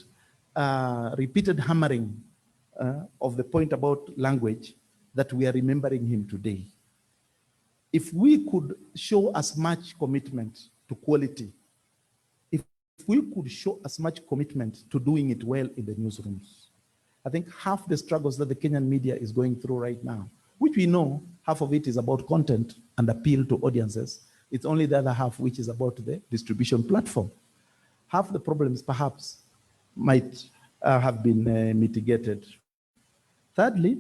repeated hammering of the point about language that we are remembering him today. If we could show as much commitment to quality, if we could show as much commitment to doing it well in the newsrooms, I think half the struggles that the Kenyan media is going through right now, which we know half of it is about content and appeal to audiences, it's only the other half which is about the distribution platform. Half the problems perhaps might have been mitigated. Thirdly,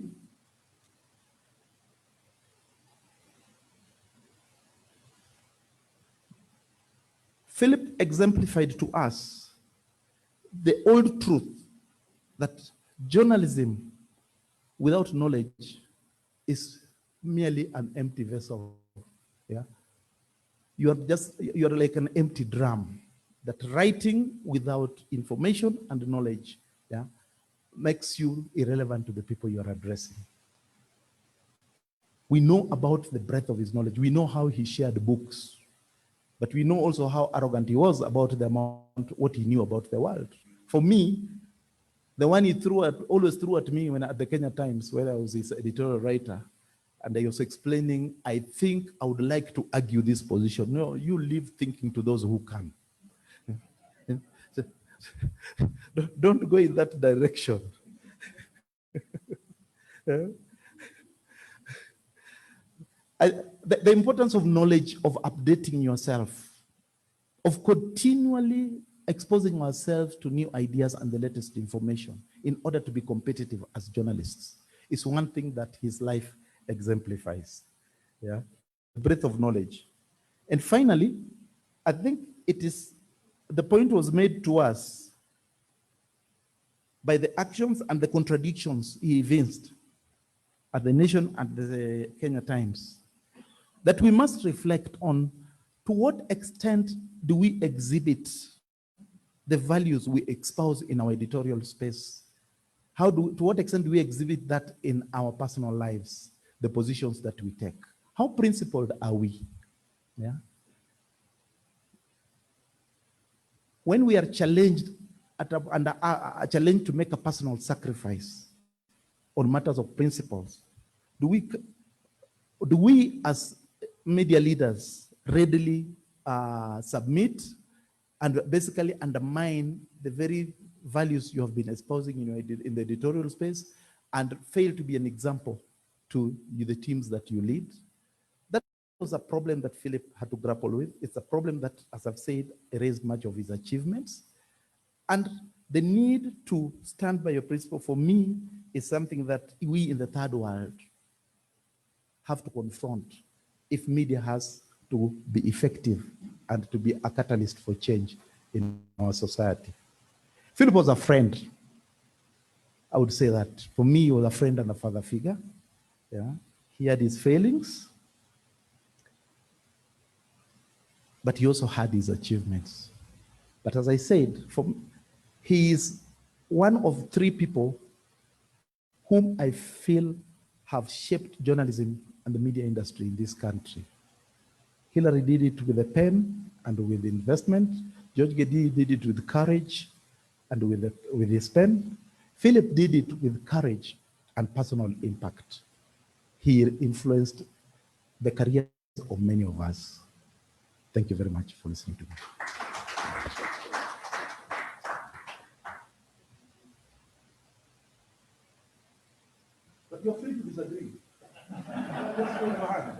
Philip exemplified to us the old truth that journalism without knowledge is merely an empty vessel. Yeah, you're like an empty drum. That writing without information and knowledge, yeah, makes you irrelevant to the people you are addressing. We know about the breadth of his knowledge. We know how he shared books, but we know also how arrogant he was about the amount, what he knew about the world. For me, the one he always threw at me when at the Kenya Times, where I was his editorial writer, and I was explaining, I think I would like to argue this position. No, you leave thinking to those who can. Don't go in that direction. The importance of knowledge, of updating yourself, of continually exposing ourselves to new ideas and the latest information in order to be competitive as journalists is one thing that his life exemplifies. Yeah, the breadth of knowledge. And finally, I think the point was made to us by the actions and the contradictions he evinced at the Nation and the Kenya Times, that we must reflect on to what extent do we exhibit the values we espouse in our editorial space? To what extent do we exhibit that in our personal lives, the positions that we take? How principled are we? Yeah. When we are challenged under a challenge to make a personal sacrifice on matters of principles, do we as media leaders readily submit and basically undermine the very values you have been espousing in the editorial space and fail to be an example to the teams that you lead? That was a problem that Philip had to grapple with. It's a problem that, as I've said, erased much of his achievements. And the need to stand by your principle, for me, is something that we in the third world have to confront if media has to be effective and to be a catalyst for change in our society. Philip was a friend. I would say that. For me, he was a friend and a father figure. Yeah. He had his failings, but he also had his achievements. But as I said, he is one of three people whom I feel have shaped journalism and the media industry in this country. Hillary did it with a pen and with investment. George Gedi did it with courage and with his pen. Philip did it with courage and personal impact. He influenced the careers of many of us. Thank you very much for listening to me. But you're free to disagree. Just raise your hand.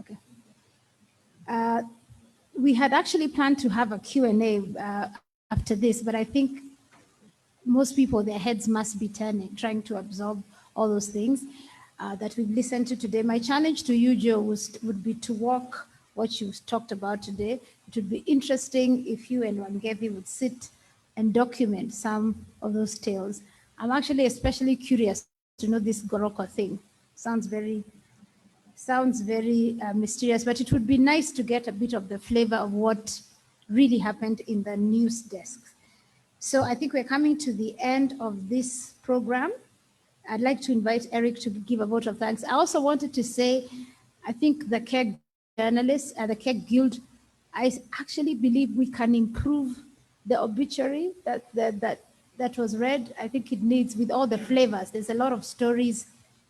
Okay. We had actually planned to have a Q&A after this, but I think most people, their heads must be turning, trying to absorb all those things that we've listened to today. My challenge to you, Joe, would be to walk what you talked about today. It would be interesting if you and Wangevi would sit and document some of those tales. I'm actually especially curious to know this Goroko thing. Sounds very mysterious, but it would be nice to get a bit of the flavor of what really happened in the news desk. So I think we're coming to the end of this program. I'd like to invite Eric to give a vote of thanks. I also wanted to say, I think the KEG journalists and the KEG Guild, I actually believe we can improve the obituary that was read. I think it needs, with all the flavors, there's a lot of stories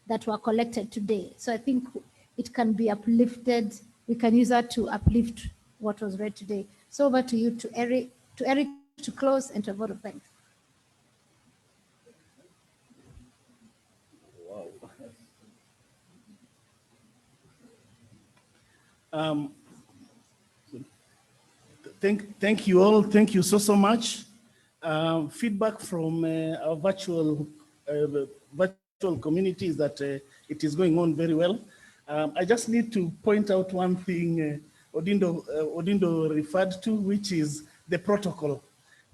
that were collected today. So I think it can be uplifted. We can use that to uplift what was read today. So over to you, to Eric to close and to a vote of thanks.
Wow. Thank you all. Thank you so much. Feedback from our virtual community is that it is going on very well. I just need to point out one thing Odindo referred to, which is the protocol.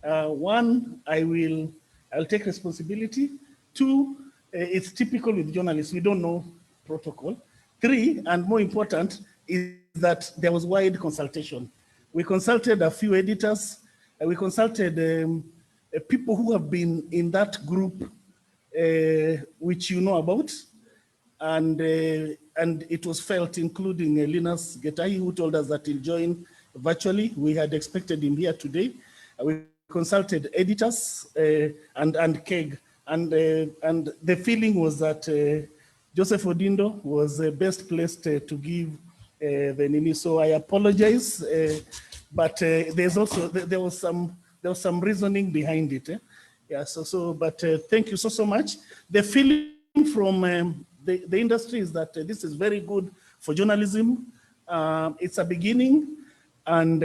One, I'll take responsibility. Two, it's typical with journalists, we don't know protocol. Three, and more important, is that there was wide consultation. We consulted a few editors, we consulted people who have been in that group, which you know about, and it was felt, including Linus Getahi, who told us that he'll join virtually. We had expected him here today. We consulted editors and KEG, and the feeling was that Joseph Odindo was best placed to give the name. So I apologize, but there was some reasoning behind it. Yeah. But thank you so much. The feeling from the industry is that this is very good for journalism. It's a beginning, and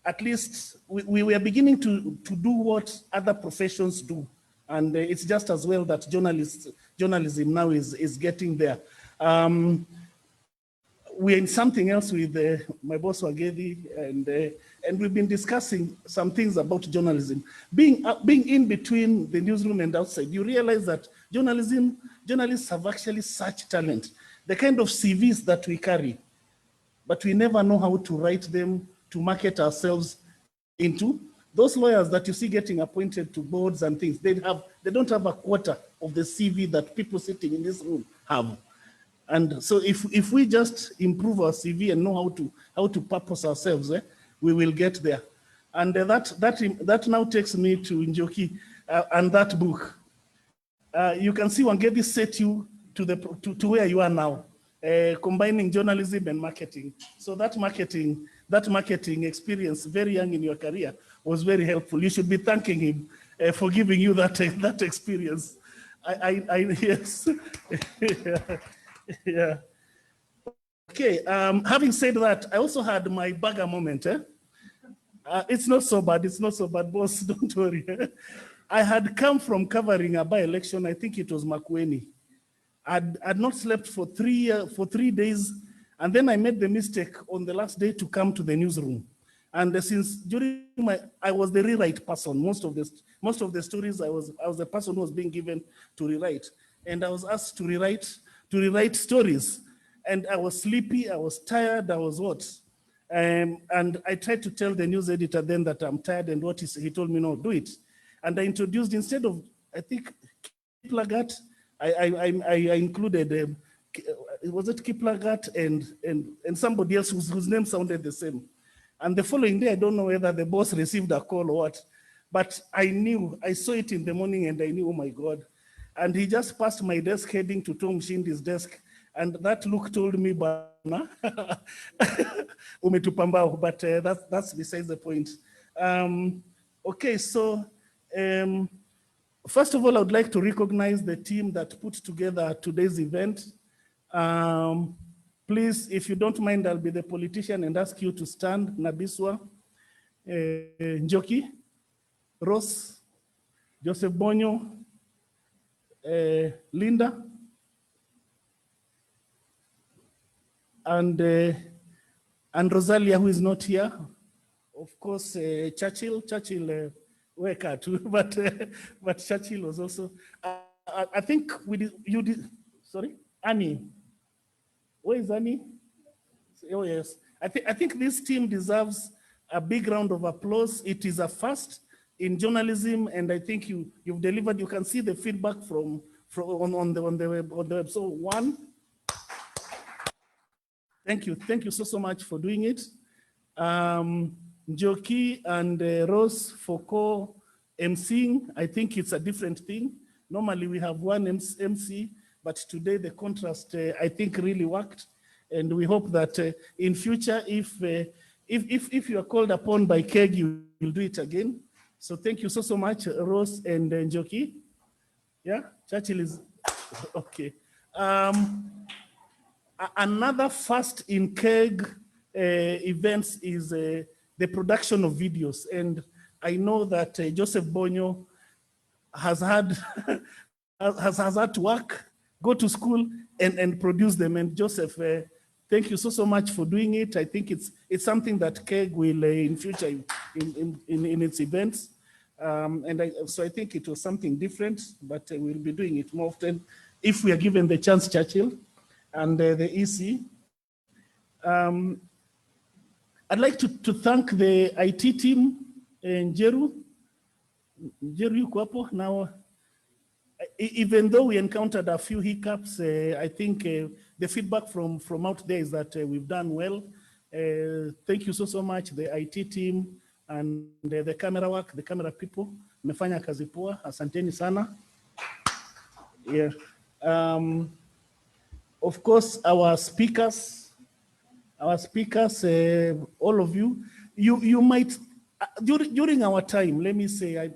at least we were beginning to do what other professions do. And it's just as well that journalism now is getting there. we're in something else with my boss Wagedi, and we've been discussing some things about journalism. Being in between the newsroom and outside, you realize that journalists have actually such talent. The kind of CVs that we carry, but we never know how to write them to market ourselves into. Those lawyers that you see getting appointed to boards and things, they don't have a quarter of the CV that people sitting in this room have. And so if we just improve our CV and know how to purpose ourselves, we will get there. And that now takes me to Njoki and that book. You can see Wangedi set you to where you are now, combining journalism and marketing. So that marketing experience, very young in your career, was very helpful. You should be thanking him for giving you that experience. Yes. Yeah. Okay. Having said that, I also had my bagger moment. It's not so bad. It's not so bad, boss. Don't worry. I had come from covering a by-election. I think it was Makueni. I'd not slept for 3 days, and then I made the mistake on the last day to come to the newsroom. And since I was the rewrite person. Most of the stories I was the person who was being given to rewrite, and I was asked to rewrite stories, and I was sleepy, I was tired, I was what, and I tried to tell the news editor then that I'm tired, and what he told me, no, do it. And I introduced, instead of, I think, Kiplagat, I included, was it Kiplagat and somebody else whose name sounded the same. And the following day, I don't know whether the boss received a call or what, but I saw it in the morning and I knew, oh my God. And he just passed my desk heading to Tom Shindi's desk. And that look told me, Bana, umetupambao, but that's besides the point. Okay, so first of all, I would like to recognize the team that put together today's event. Please, if you don't mind, I'll be the politician and ask you to stand. Nabiswa, Njoki, Ross, Joseph Bonyo, Linda, and Rosalia, who is not here. Of course, Churchill, Weka too, but Churchill was also. I think you did. Sorry, Annie. Where is Annie? Oh yes, I think this team deserves a big round of applause. It is a first in journalism, and I think you've delivered. You can see the feedback on the web. So one, thank you so much for doing it. Njoki and Rose for co-MCing. I think it's a different thing. Normally we have one MC, but today the contrast I think really worked, and we hope that in future, if you are called upon by KEG, you will do it again. So thank you so much, Rose and Njoki. Yeah, Churchill is okay. Another first in KEG events is the production of videos, and I know that Joseph Bonyo has had had to work, go to school, and produce them. And Joseph, thank you so much for doing it. I think it's something that KEG will in future in its events. So I think it was something different, but we'll be doing it more often if we are given the chance, Churchill, and the EC. I'd like to thank the IT team in Jeru. Jeru Kwapo. Now, even though we encountered a few hiccups, I think the feedback from out there is that we've done well. Thank you so much, the IT team and the camera work, the camera people. Mmefanya kazi poa, asanteni sana. Yeah. Of course, our speakers, all of you might, during our time, let me say,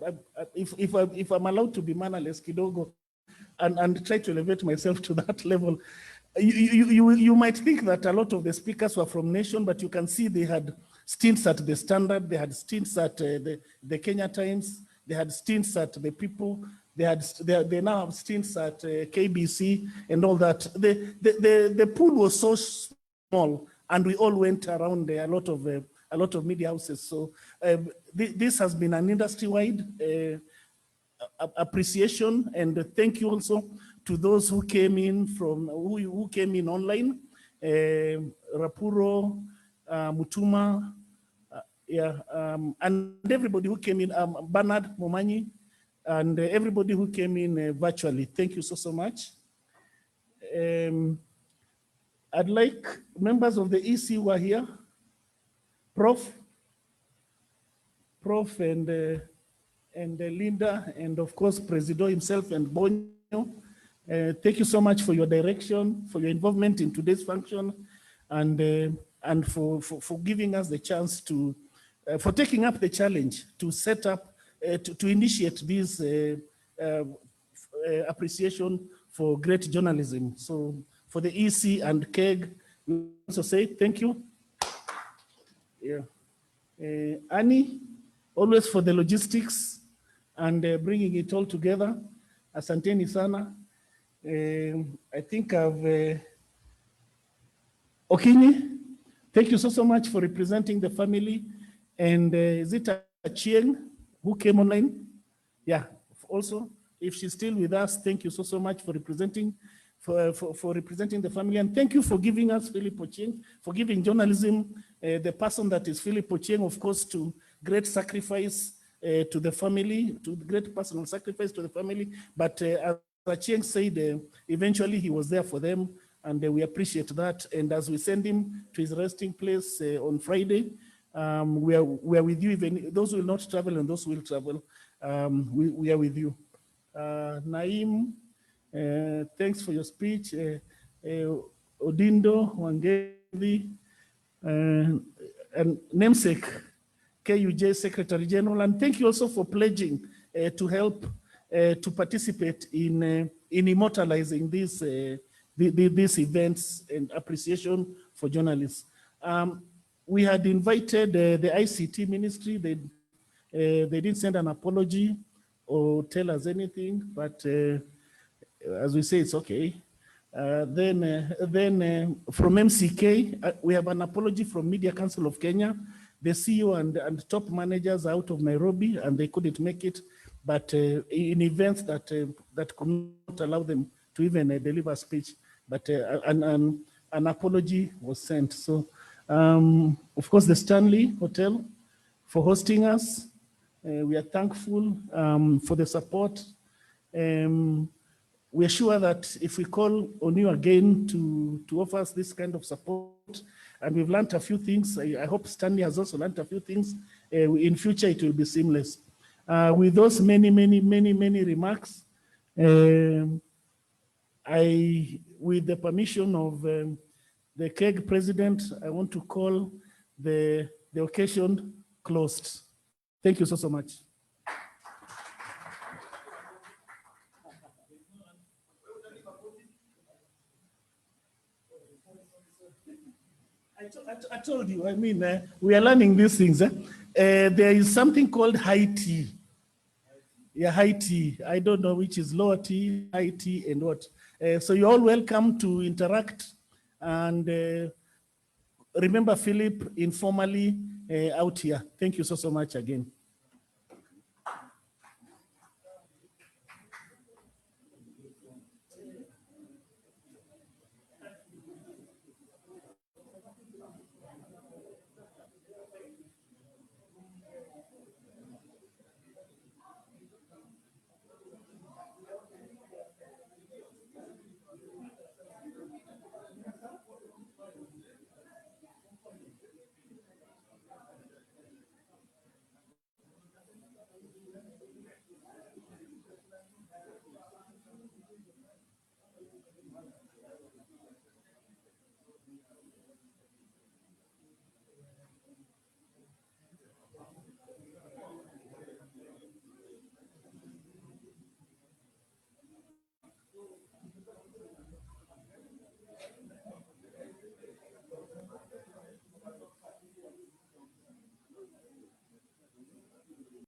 if I'm allowed to be mannerless, kidogo, and try to elevate myself to that level, you might think that a lot of the speakers were from Nation, but you can see they had stints at the Standard, they had stints at the Kenya Times, they had stints at the People, they now have stints at KBC and all that. The pool was so small small, and we all went around a lot of media houses. So this has been an industry-wide appreciation, and thank you also to those who came in who came in online, Rapuro, Mutuma, and everybody who came in, Bernard Momanyi, and everybody who came in virtually. Thank you so much. I'd like members of the EC who are here, Prof and Linda, and of course, Presido himself and Bonyo. Thank you so much for your direction, for your involvement in today's function, and for giving us the chance to, for taking up the challenge to set up, to initiate this appreciation for great journalism. So for the EC and KEG, we also say thank you. Yeah. Annie, always for the logistics and bringing it all together. Asanteni sana. I think I've, Okinyi, thank you so much for representing the family. And is it Chieng who came online? Yeah, also, if she's still with us, thank you so much for representing representing the family. And thank you for giving us Philip Ochieng, for giving journalism, the person that is Philip Ochieng, of course, to great sacrifice to the family, to great personal sacrifice to the family. But as Ochieng said, eventually he was there for them, and we appreciate that. And as we send him to his resting place on Friday, we are with you, even those who will not travel and those who will travel, we are with you. Naim, thanks for your speech. Odindo, Wangevi, and namesake, KUJ Secretary General, and thank you also for pledging to help to participate in immortalizing these events and appreciation for journalists. We had invited the ICT ministry. They didn't send an apology or tell us anything, but as we say, it's okay. Then from MCK, we have an apology from Media Council of Kenya. The CEO and top managers are out of Nairobi and they couldn't make it, but in events that could not allow them to even deliver a speech, but an apology was sent. So, of course, the Stanley Hotel for hosting us. We are thankful for the support. We are sure that if we call on you again to offer us this kind of support, and we've learned a few things, I hope Stanley has also learned a few things, in future it will be seamless. With those many remarks, with the permission of the KEG president, I want to call the occasion closed. Thank you so much. I told you, I mean, we are learning these things. There is something called high tea. Yeah, high tea. I don't know which is lower tea, high tea, and what. So you're all welcome to interact. And remember Philip informally out here. Thank you so much again.